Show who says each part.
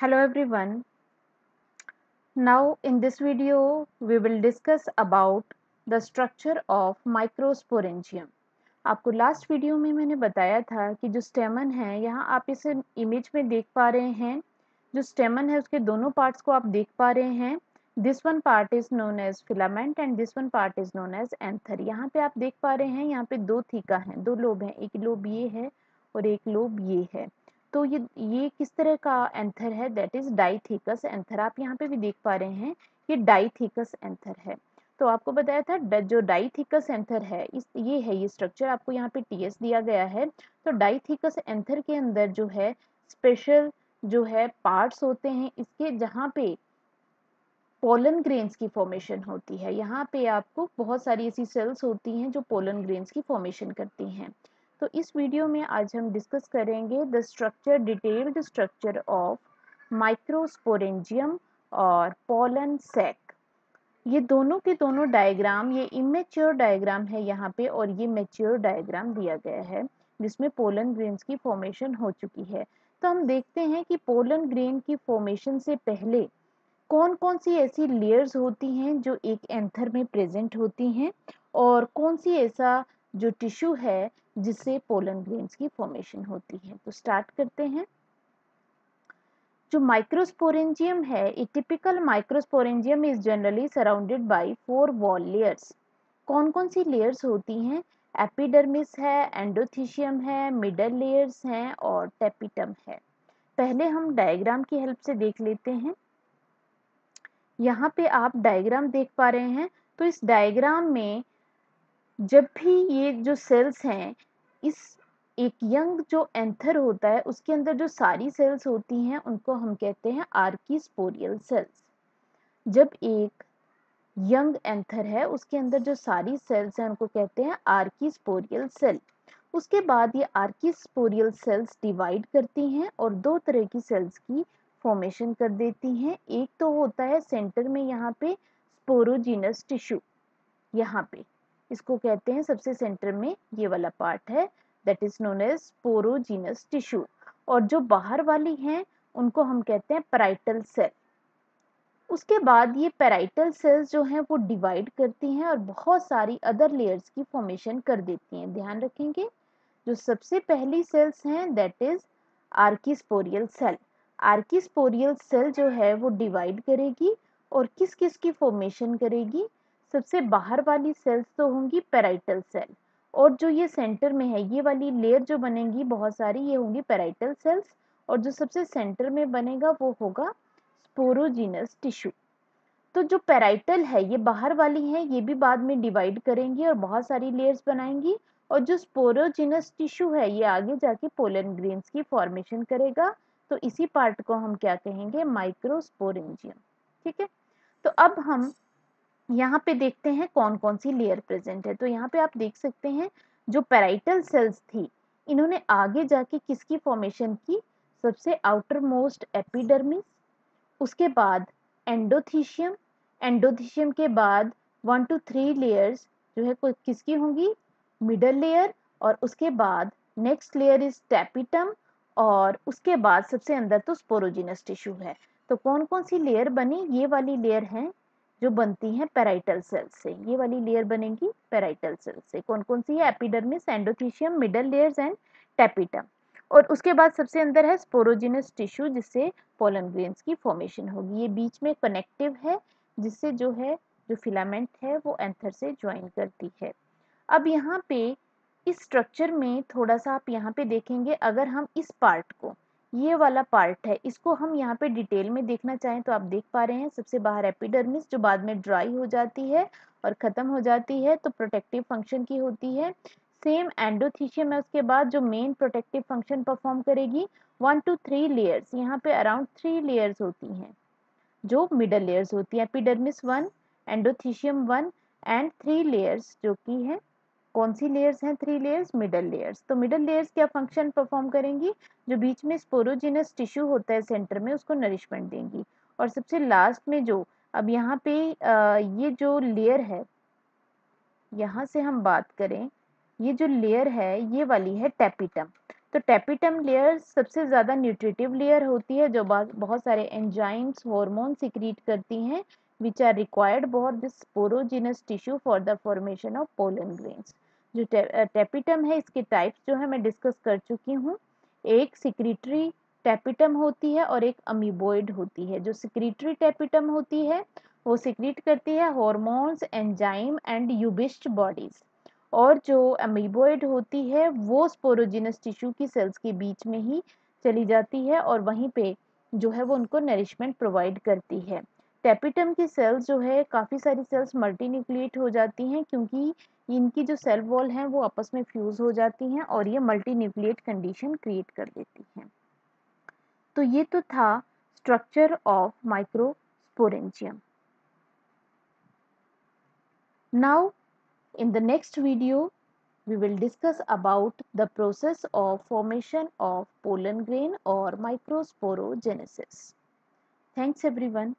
Speaker 1: Hello everyone. Now in this video we will discuss about the structure of microsporangium. आपको last video में मैंने बताया था कि जो स्टेमन है, यहाँ आप इसे इमेज में देख पा रहे हैं। जो स्टेमन है उसके दोनों पार्ट्स को आप देख पा रहे हैं। This one part is known as filament and this one part is known as anther. यहाँ पे आप देख पा रहे हैं, यहाँ पे दो थीका हैं, दो लोब हैं, एक लोब ये है और एक लोब ये है। तो ये किस तरह का एंथर है, दैट इज डाइथीकस एंथर। आप यहाँ पे भी देख पा रहे हैं ये डाइथीकस एंथर है। तो आपको बताया था जो डाइथीकस एंथर है, ये स्ट्रक्चर आपको यहाँ पे टीएस दिया गया है। तो डाइथीकस एंथर के अंदर जो है स्पेशल जो है पार्ट्स होते हैं इसके, जहाँ पे पोलन ग्रेन्स की फॉर्मेशन होती है। यहाँ पे आपको बहुत सारी ऐसी सेल्स होती हैं जो पोलन ग्रेन्स की फॉर्मेशन करती हैं। तो इस वीडियो में आज हम डिस्कस करेंगे the structure, detailed structure of microsporangium और पोलन सैक। ये दोनों के दोनों डायग्राम, ये इमेच्योर डायग्राम है यहाँ पे और ये मैच्योर डायग्राम दिया गया है जिसमें पोलन ग्रेन्स की फॉर्मेशन हो चुकी है। तो हम देखते हैं कि पोलन ग्रेन की फॉर्मेशन से पहले कौन कौन सी ऐसी लेयर्स होती हैं जो एक एंथर में प्रेजेंट होती हैं और कौन सी ऐसा जो टिश्यू है जिससे पोलन ग्रेन्स की फॉर्मेशन होती है। तो स्टार्ट करते हैं। जो माइक्रोस्पोरेंजियम है, ए typical microsporangium is generally surrounded by 4 wall layers. कौन कौन सी लेयर्स होती हैं? एपिडर्मिस है, एंडोथीशियम है, मिडल लेयर्स हैं और टेपिटम है। पहले हम डायग्राम की हेल्प से देख लेते हैं। यहाँ पे आप डायग्राम देख पा रहे हैं। तो इस डायग्राम में जब भी ये जो सेल्स हैं, इस एक यंग जो एंथर होता है उसके अंदर जो सारी सेल्स होती हैं उनको हम कहते हैं आर्कीस्पोरियल सेल्स। जब एक यंग एंथर है उसके अंदर जो सारी सेल्स हैं उनको कहते हैं आर्कीस्पोरियल सेल। उसके बाद ये आर्कीस्पोरियल सेल्स डिवाइड करती हैं और दो तरह की सेल्स की फॉर्मेशन कर देती हैं। एक तो होता है सेंटर में यहाँ पे स्पोरोजिनस टिश्यू, यहाँ पे इसको कहते हैं सबसे सेंटर में ये वाला पार्ट है, that is known as sporogenous tissue. और जो बाहर वाली हैं उनको हम कहते हैं पैराइटल सेल। उसके बाद ये पैराइटल सेल्स जो हैं वो डिवाइड करती हैं और बहुत सारी अदर लेयर्स की फॉर्मेशन कर देती हैं। ध्यान रखेंगे, जो सबसे पहली सेल्स हैं दैट इज आर्कीस्पोरियल सेल। आर्कीस्पोरियल सेल जो है वो डिवाइड करेगी और किस किस की फॉर्मेशन करेगी? सबसे बाहर वाली सेल्स तो होंगी पैराइटल सेल, और जो ये सेंटर में है ये वाली लेयर जो बनेगी बहुत सारी, ये होंगी पैराइटल सेल्स, और जो सबसे सेंटर में बनेगा वो होगा स्पोरोजिनस टिश्यू। तो जो पैराइटल है ये बाहर वाली है, ये भी बाद में डिवाइड करेंगी और बहुत सारी लेयर्स बनाएंगी, और जो स्पोरोजिनस टिश्यू है ये आगे जाके पोलन ग्रेन्स की फॉर्मेशन करेगा। तो इसी पार्ट को हम क्या कहेंगे? माइक्रोस्पोरेंजियम। ठीक है, तो अब हम यहाँ पे देखते हैं कौन कौन सी लेयर प्रेजेंट है। तो यहाँ पे आप देख सकते हैं जो पैराइटल सेल्स थी इन्होंने आगे जाके किसकी फॉर्मेशन की? सबसे आउटर मोस्ट एपिडर्मिस, उसके बाद एंडोथीशियम, एंडोथीशियम के बाद 1 to 3 लेयर्स जो है किसकी होंगी? मिडल लेयर, और उसके बाद नेक्स्ट लेयर इज टैपिटम, और उसके बाद सबसे अंदर तो स्पोरोजिनस टिश्यू है। तो कौन कौन सी लेयर बनी? ये वाली लेयर है जो बनती हैं पैराइटल सेल से, ये वाली लेयर बनेगी पैराइटल सेल से। कौन कौन सी है? Epidermis, endothecium, middle layers and tapetum. और उसके बाद सबसे अंदर है स्पोरोजिनस टिश्यू जिससे पोलन ग्रेन्स की फॉर्मेशन होगी। ये बीच में कनेक्टिव है जिससे जो है जो फिलामेंट है वो एंथर से ज्वाइन करती है। अब यहाँ पे इस स्ट्रक्चर में थोड़ा सा आप यहाँ पे देखेंगे, अगर हम इस पार्ट को, ये वाला पार्ट है, इसको हम यहाँ पे डिटेल में देखना चाहें तो आप देख पा रहे हैं सबसे बाहर एपिडर्मिस जो बाद में ड्राई हो जाती है और खत्म हो जाती है, तो प्रोटेक्टिव फंक्शन की होती है। सेम एंडोथीशियम है उसके बाद जो मेन प्रोटेक्टिव फंक्शन परफॉर्म करेगी। 1 to 3 लेयर्स, यहाँ पे अराउंड 3 लेयर्स होती हैं जो मिडल लेयर्स होती है। एपिडर्मिस 1, एंडोथीशियम 1 एंड 3 लेयर्स जो की है, कौन सी लेयर्स हैं? 3 लेयर्स, मिडल लेयर्स। तो मिडल लेयर्स क्या फंक्शन परफॉर्म करेंगी? जो बीच में स्पोरोजिनस टिश्यू होता है सेंटर में उसको नरिशमेंट देंगी। और सबसे लास्ट में जो, अब यहाँ पे ये जो लेयर है, यहाँ से हम बात करें, ये जो लेयर है ये वाली है टैपिटम। तो टेपिटम लेयर सबसे ज़्यादा न्यूट्रिटिव लेयर होती है जो बहुत सारे एंजाइम्स हार्मोन सिक्रीट करती हैं which are required for this sporogenous tissue for the formation of pollen grains. जो टेपिटम है इसके टाइप्स जो है मैं डिस्कस कर चुकी हूँ। एक सिक्रीटरी टेपिटम होती है और एक अमीबोइड होती है। जो सिक्रीटरी टेपिटम होती है वो सिक्रीट करती है हार्मोन्स एंजाइम एंड यूबिस्ट बॉडीज, और जो अमीबोइड होती है वो स्पोरोजिनस टिश्यू की सेल्स के बीच में ही चली जाती है और वहीं पे जो है वो उनको नरिशमेंट प्रोवाइड करती है। टेपिटम की सेल्स जो है काफ़ी सारी सेल्स मल्टीन्यूक्लिएट हो जाती हैं क्योंकि इनकी जो सेल वॉल हैं वो आपस में फ्यूज हो जाती हैं और ये मल्टीन्यूक्लिएट कंडीशन क्रिएट कर देती हैं। तो ये तो था structure of microsporangium. Now in the next video, we will discuss about the process of formation of pollen grain or microsporogenesis. Thanks everyone.